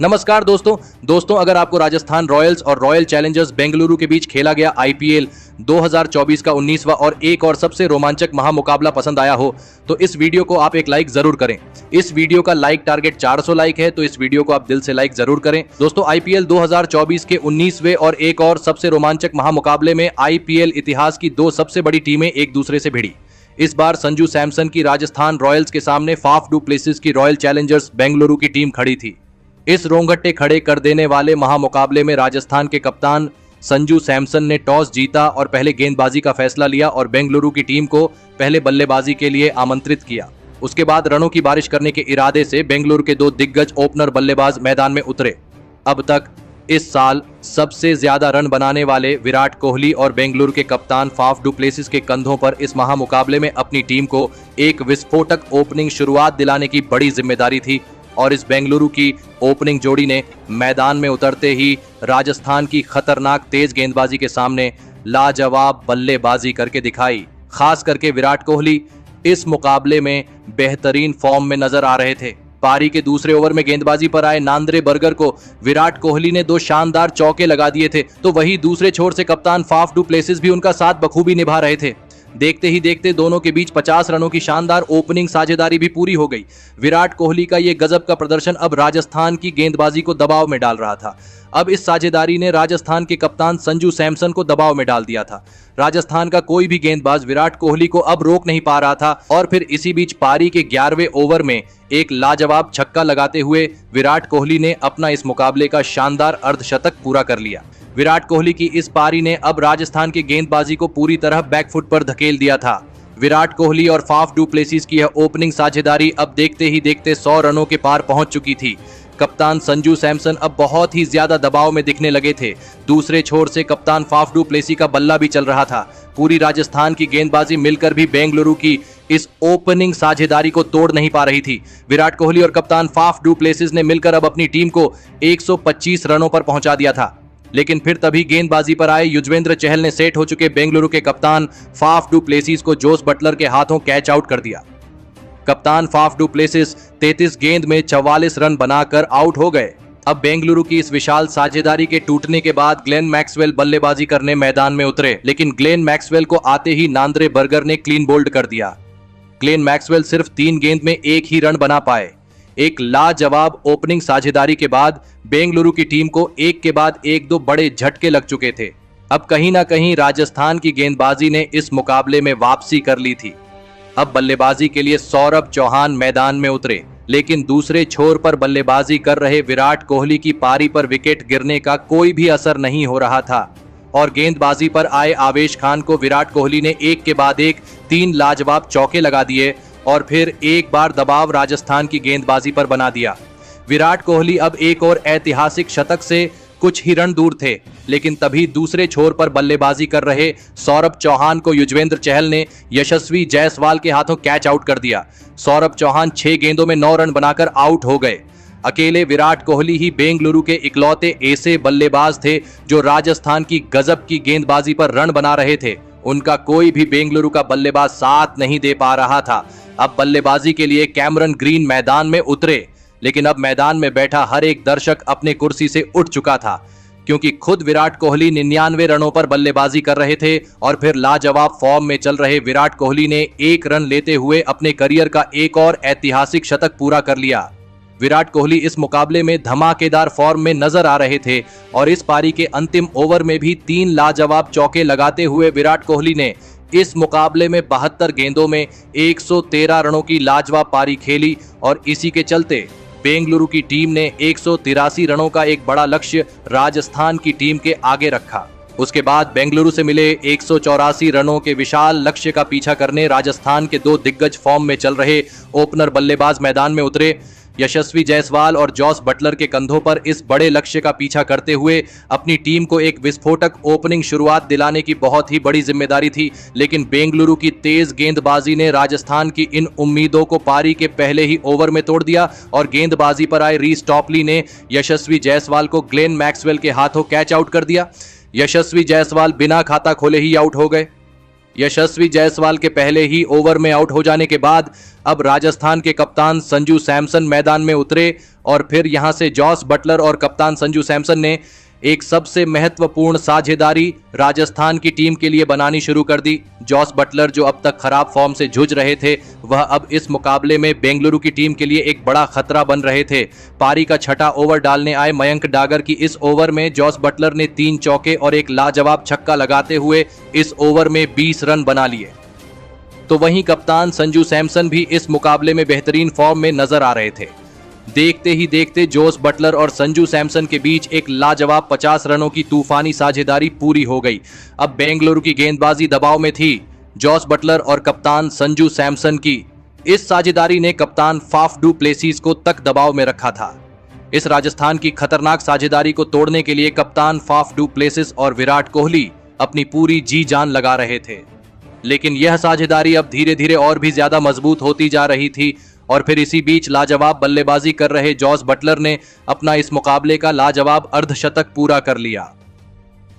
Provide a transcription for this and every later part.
नमस्कार दोस्तों अगर आपको राजस्थान रॉयल्स और रॉयल चैलेंजर्स बेंगलुरु के बीच खेला गया आईपीएल 2024 का 19वां और एक और सबसे रोमांचक महामुकाबला पसंद आया हो तो इस वीडियो को आप एक लाइक जरूर करें। इस वीडियो का लाइक टारगेट 400 लाइक है, तो इस वीडियो को आप दिल से लाइक जरूर करें। दोस्तों, आईपीएल 2024 के 19वें और एक और सबसे रोमांचक महामुकाबले में आईपीएल इतिहास की दो सबसे बड़ी टीमें एक दूसरे से भिड़ी। इस बार संजू सैमसन की राजस्थान रॉयल्स के सामने फाफ डू प्लेसिस की रॉयल चैलेंजर्स बेंगलुरु की टीम खड़ी थी। इस रोंगटे खड़े कर देने वाले महामुकाबले में राजस्थान के कप्तान संजू सैमसन ने टॉस जीता और पहले गेंदबाजी का फैसला लिया और बेंगलुरु की टीम को पहले बल्लेबाजी के लिए आमंत्रित किया। उसके बाद रनों की बारिश करने के इरादे से बेंगलुरु के दो दिग्गज ओपनर बल्लेबाज मैदान में उतरे। अब तक इस साल सबसे ज्यादा रन बनाने वाले विराट कोहली और बेंगलुरु के कप्तान फाफ डू प्लेसिस के कंधों पर इस महामुकाबले में अपनी टीम को एक विस्फोटक ओपनिंग शुरुआत दिलाने की बड़ी जिम्मेदारी थी और इस बेंगलुरु की ओपनिंग जोड़ी ने मैदान में उतरते ही राजस्थान की खतरनाक तेज गेंदबाजी के सामने लाजवाब बल्लेबाजी करके दिखाई। खास करके विराट कोहली इस मुकाबले में बेहतरीन फॉर्म में नजर आ रहे थे। पारी के दूसरे ओवर में गेंदबाजी पर आए नांद्रे बर्गर को विराट कोहली ने दो शानदार चौके लगा दिए थे, तो वही दूसरे छोर से कप्तान फाफ डू प्लेसिस भी उनका साथ बखूबी निभा रहे थे। देखते ही देखते दोनों के बीच 50 रनों की शानदार ओपनिंग साझेदारी भी पूरी हो गई। विराट कोहली का ये गजब का प्रदर्शन अब राजस्थान की गेंदबाजी को दबाव में डाल रहा था। अब इस साझेदारी ने राजस्थान के कप्तान संजू सैमसन को दबाव में डाल दिया था। राजस्थान का कोई भी गेंदबाज विराट कोहली को अब रोक नहीं पा रहा था और फिर इसी बीच पारी के 11वें ओवर में एक लाजवाब छक्का लगाते हुए विराट कोहली ने अपना इस मुकाबले का शानदार अर्धशतक पूरा कर लिया। विराट कोहली की इस पारी ने अब राजस्थान की गेंदबाजी को पूरी तरह बैकफुट पर धकेल दिया था। विराट कोहली और फाफ डू प्लेसिस की यह ओपनिंग साझेदारी अब देखते ही देखते 100 रनों के पार पहुंच चुकी थी। कप्तान संजू सैमसन अब बहुत ही ज्यादा दबाव में दिखने लगे थे। दूसरे छोर से कप्तान फाफ डू प्लेसी का बल्ला भी चल रहा था। पूरी राजस्थान की गेंदबाजी मिलकर भी बेंगलुरु की इस ओपनिंग साझेदारी को तोड़ नहीं पा रही थी। विराट कोहली और कप्तान फाफ डू प्लेसिस ने मिलकर अब अपनी टीम को 125 रनों पर पहुंचा दिया था, लेकिन फिर तभी गेंदबाजी पर आए युजवेंद्र चहल ने सेट हो चुके बेंगलुरु के कप्तान फाफ डू प्लेसिस को जोस बटलर के हाथों कैच आउट कर दिया। कप्तान फाफ डू प्लेसिस 33 गेंद में 44 रन बनाकर आउट हो गए। अब बेंगलुरु की इस विशाल साझेदारी के टूटने के बाद ग्लेन मैक्सवेल बल्लेबाजी करने मैदान में उतरे, लेकिन ग्लेन मैक्सवेल को आते ही नांद्रे बर्गर ने क्लीन बोल्ड कर दिया। ग्लेन मैक्सवेल सिर्फ 3 गेंद में एक ही रन बना पाए। एक लाजवाब ओपनिंग साझेदारी के बाद बेंगलुरु की टीम को एक के बाद एक दो बड़े झटके लग चुके थे। अब कहीं ना कहीं राजस्थान की गेंदबाजी ने इस मुकाबले में वापसी कर ली थी। अब बल्लेबाजी के लिए सौरभ चौहान मैदान में उतरे, लेकिन दूसरे छोर पर बल्लेबाजी कर रहे विराट कोहली की पारी पर विकेट गिरने का कोई भी असर नहीं हो रहा था और गेंदबाजी पर आए आवेश खान को विराट कोहली ने एक के बाद एक 3 लाजवाब चौके लगा दिए और फिर एक बार दबाव राजस्थान की गेंदबाजी पर बना दिया। विराट कोहली अब एक और ऐतिहासिक शतक से कुछ ही रन दूर थे, लेकिन तभी दूसरे छोर पर बल्लेबाजी कर रहे सौरभ चौहान को युजवेंद्र चहल ने यशस्वी जायसवाल के हाथों कैच आउट कर दिया। सौरभ चौहान 6 गेंदों में 9 रन बनाकर आउट हो गए। अकेले विराट कोहली ही बेंगलुरु के इकलौते ऐसे बल्लेबाज थे जो राजस्थान की गजब की गेंदबाजी पर रन बना रहे थे। उनका कोई भी बेंगलुरु का बल्लेबाज साथ नहीं दे पा रहा था। अब बल्लेबाजी के लिए कैमरन ग्रीन मैदान में उतरे, लेकिन अब मैदान में बैठा हर एक दर्शक अपने कुर्सी से उठ चुका था, क्योंकि खुद विराट कोहली 99 रनों पर बल्लेबाजी कर रहे थे और फिर लाजवाब फॉर्म में चल रहे विराट कोहली ने 1 रन लेते हुए अपने करियर का एक और ऐतिहासिक शतक पूरा कर लिया। विराट कोहली इस मुकाबले में धमाकेदार फॉर्म में नजर आ रहे थे और इस पारी के अंतिम ओवर में भी 3 लाजवाब चौके लगाते हुए विराट कोहली ने इस मुकाबले में 72 गेंदों में 113 रनों की लाजवाब पारी खेली और इसी के चलते बेंगलुरु की टीम ने 183 रनों का एक बड़ा लक्ष्य राजस्थान की टीम के आगे रखा। उसके बाद बेंगलुरु से मिले 184 रनों के विशाल लक्ष्य का पीछा करने राजस्थान के दो दिग्गज फॉर्म में चल रहे ओपनर बल्लेबाज मैदान में उतरे। यशस्वी जायसवाल और जॉस बटलर के कंधों पर इस बड़े लक्ष्य का पीछा करते हुए अपनी टीम को एक विस्फोटक ओपनिंग शुरुआत दिलाने की बहुत ही बड़ी जिम्मेदारी थी, लेकिन बेंगलुरु की तेज गेंदबाजी ने राजस्थान की इन उम्मीदों को पारी के पहले ही ओवर में तोड़ दिया और गेंदबाजी पर आए रीस टॉपली ने यशस्वी जायसवाल को ग्लेन मैक्सवेल के हाथों कैच आउट कर दिया। यशस्वी जायसवाल बिना खाता खोले ही आउट हो गए। यशस्वी जायसवाल के पहले ही ओवर में आउट हो जाने के बाद अब राजस्थान के कप्तान संजू सैमसन मैदान में उतरे और फिर यहां से जॉस बटलर और कप्तान संजू सैमसन ने एक सबसे महत्वपूर्ण साझेदारी राजस्थान की टीम के लिए बनानी शुरू कर दी। जॉस बटलर जो अब तक खराब फॉर्म से जूझ रहे थे, वह अब इस मुकाबले में बेंगलुरु की टीम के लिए एक बड़ा खतरा बन रहे थे। पारी का छठा ओवर डालने आए मयंक डागर की इस ओवर में जॉस बटलर ने 3 चौके और एक लाजवाब छक्का लगाते हुए इस ओवर में 20 रन बना लिए। तो वहीं कप्तान संजू सैमसन भी इस मुकाबले में बेहतरीन फॉर्म में नजर आ रहे थे। देखते ही देखते जॉस बटलर और संजू सैमसन के बीच एक लाजवाब 50 रनों की तूफानी साझेदारी पूरी हो गई। अब बेंगलुरु की गेंदबाजी दबाव में थी। जॉस बटलर और कप्तान संजू सैमसन की इस साझेदारी ने कप्तान फाफ डू प्लेसिस को तक दबाव में रखा था। इस राजस्थान की खतरनाक साझेदारी को तोड़ने के लिए कप्तान फाफ डू प्लेसिस और विराट कोहली अपनी पूरी जी जान लगा रहे थे, लेकिन यह साझेदारी अब धीरे धीरे और भी ज्यादा मजबूत होती जा रही थी। और फिर इसी बीच लाजवाब बल्लेबाजी कर रहे जॉस बटलर ने अपना इस मुकाबले का लाजवाब अर्धशतक पूरा कर लिया।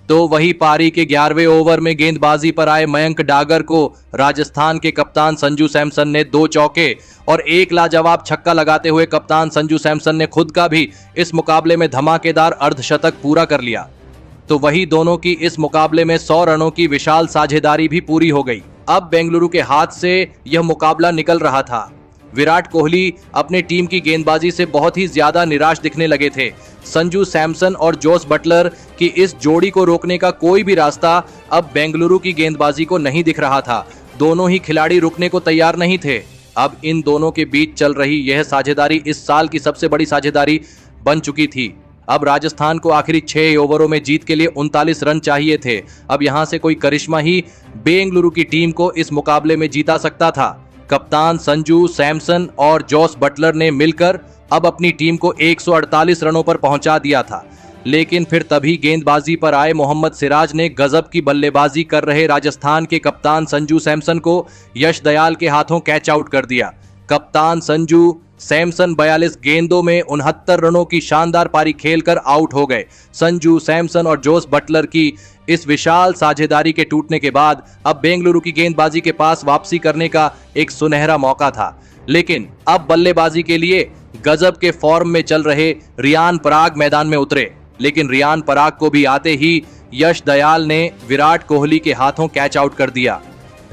तो वही पारी के 11वें ओवर में गेंदबाजी पर आए मयंक डागर को राजस्थान के कप्तान संजू सैमसन ने 2 चौके और एक लाजवाब छक्का लगाते हुए कप्तान संजू सैमसन ने खुद का भी इस मुकाबले में धमाकेदार अर्धशतक पूरा कर लिया। तो वही दोनों की इस मुकाबले में 100 रनों की विशाल साझेदारी भी पूरी हो गई। अब बेंगलुरु के हाथ से यह मुकाबला निकल रहा था। विराट कोहली अपने टीम की गेंदबाजी से बहुत ही ज्यादा निराश दिखने लगे थे। संजू सैमसन और जॉस बटलर की इस जोड़ी को रोकने का कोई भी रास्ता अब बेंगलुरु की गेंदबाजी को नहीं दिख रहा था। दोनों ही खिलाड़ी रुकने को तैयार नहीं थे। अब इन दोनों के बीच चल रही यह साझेदारी इस साल की सबसे बड़ी साझेदारी बन चुकी थी। अब राजस्थान को आखिरी 6 ओवरों में जीत के लिए 39 रन चाहिए थे। अब यहां से कोई करिश्मा ही बेंगलुरु की टीम को इस मुकाबले में जीता सकता था। कप्तान संजू सैमसन और जॉस बटलर ने मिलकर अब अपनी टीम को 148 रनों पर पहुंचा दिया था, लेकिन फिर तभी गेंदबाजी पर आए मोहम्मद सिराज ने गजब की बल्लेबाजी कर रहे राजस्थान के कप्तान संजू सैमसन को यश दयाल के हाथों कैच आउट कर दिया। कप्तान संजू सैमसन 42 गेंदों में 69 रनों की शानदार पारी खेलकर आउट हो गए। संजू सैमसन और जॉस बटलर की इस विशाल साझेदारी के टूटने के बाद अब बेंगलुरु की गेंदबाजी के पास वापसी करने का एक सुनहरा मौका था, लेकिन अब बल्लेबाजी के लिए गजब के फॉर्म में चल रहे रियान पराग मैदान में उतरे। लेकिन रियान पराग को भी आते ही यश दयाल ने विराट कोहली के हाथों कैच आउट कर दिया।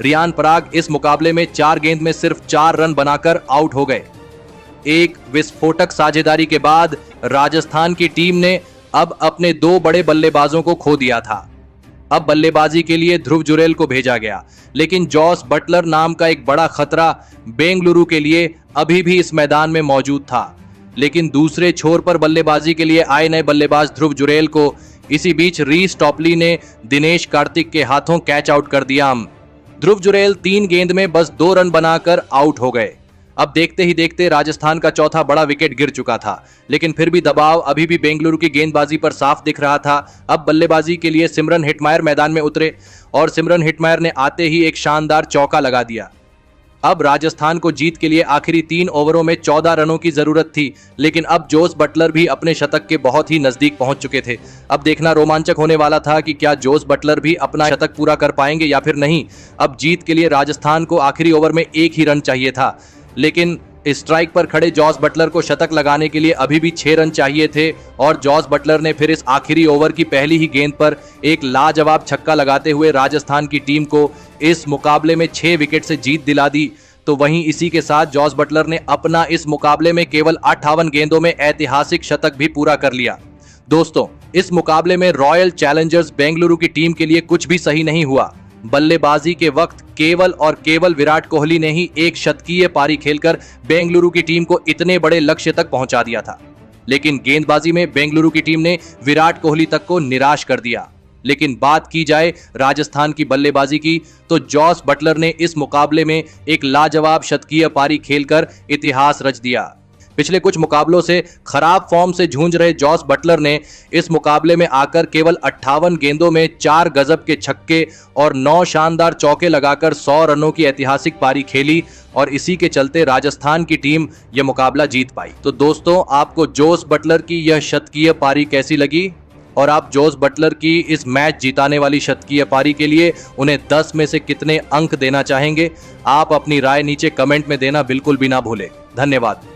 रियान पराग इस मुकाबले में 4 गेंद में सिर्फ 4 रन बनाकर आउट हो गए। एक विस्फोटक साझेदारी के बाद राजस्थान की टीम ने अब अपने 2 बड़े बल्लेबाजों को खो दिया था। अब बल्लेबाजी के लिए ध्रुव जुरैल को भेजा गया, लेकिन जॉस बटलर नाम का एक बड़ा खतरा बेंगलुरु के लिए अभी भी इस मैदान में मौजूद था। लेकिन दूसरे छोर पर बल्लेबाजी के लिए आए नए बल्लेबाज ध्रुव जुरैल को इसी बीच रीस टॉपली ने दिनेश कार्तिक के हाथों कैच आउट कर दिया। ध्रुव जुरैल 3 गेंद में बस 2 रन बनाकर आउट हो गए। अब देखते ही देखते राजस्थान का चौथा बड़ा विकेट गिर चुका था, लेकिन फिर भी दबाव अभी भी बेंगलुरु की गेंदबाजी पर साफ दिख रहा था। अब बल्लेबाजी के लिए सिमरन हेटमायर मैदान में उतरे और सिमरन हेटमायर ने आते ही एक शानदार चौका लगा दिया। अब राजस्थान को जीत के लिए आखिरी 3 ओवरों में 14 रनों की जरूरत थी, लेकिन अब जॉस बटलर भी अपने शतक के बहुत ही नजदीक पहुंच चुके थे। अब देखना रोमांचक होने वाला था कि क्या जॉस बटलर भी अपना शतक पूरा कर पाएंगे या फिर नहीं। अब जीत के लिए राजस्थान को आखिरी ओवर में 1 ही रन चाहिए था, लेकिन स्ट्राइक पर खड़े जॉस बटलर को शतक लगाने के लिए अभी भी 6 रन चाहिए थे और जॉस बटलर ने फिर इस आखिरी ओवर की पहली ही गेंद पर एक लाजवाब छक्का लगाते हुए राजस्थान की टीम को इस मुकाबले में 6 विकेट से जीत दिला दी। तो वहीं इसी के साथ जॉस बटलर ने अपना इस मुकाबले में केवल 58 गेंदों में ऐतिहासिक शतक भी पूरा कर लिया। दोस्तों, इस मुकाबले में रॉयल चैलेंजर्स बेंगलुरु की टीम के लिए कुछ भी सही नहीं हुआ। बल्लेबाजी के वक्त केवल और केवल विराट कोहली ने ही एक शतकीय पारी खेलकर बेंगलुरु की टीम को इतने बड़े लक्ष्य तक पहुंचा दिया था, लेकिन गेंदबाजी में बेंगलुरु की टीम ने विराट कोहली तक को निराश कर दिया। लेकिन बात की जाए राजस्थान की बल्लेबाजी की, तो जॉस बटलर ने इस मुकाबले में एक लाजवाब शतकीय पारी खेलकर इतिहास रच दिया। पिछले कुछ मुकाबलों से खराब फॉर्म से जूझ रहे जॉस बटलर ने इस मुकाबले में आकर केवल 58 गेंदों में 4 गजब के छक्के और 9 शानदार चौके लगाकर 100 रनों की ऐतिहासिक पारी खेली और इसी के चलते राजस्थान की टीम यह मुकाबला जीत पाई। तो दोस्तों, आपको जॉस बटलर की यह शतकीय पारी कैसी लगी? और आप जोस बटलर की इस मैच जिताने वाली शतकीय पारी के लिए उन्हें 10 में से कितने अंक देना चाहेंगे? आप अपनी राय नीचे कमेंट में देना बिल्कुल भी ना भूलें। धन्यवाद।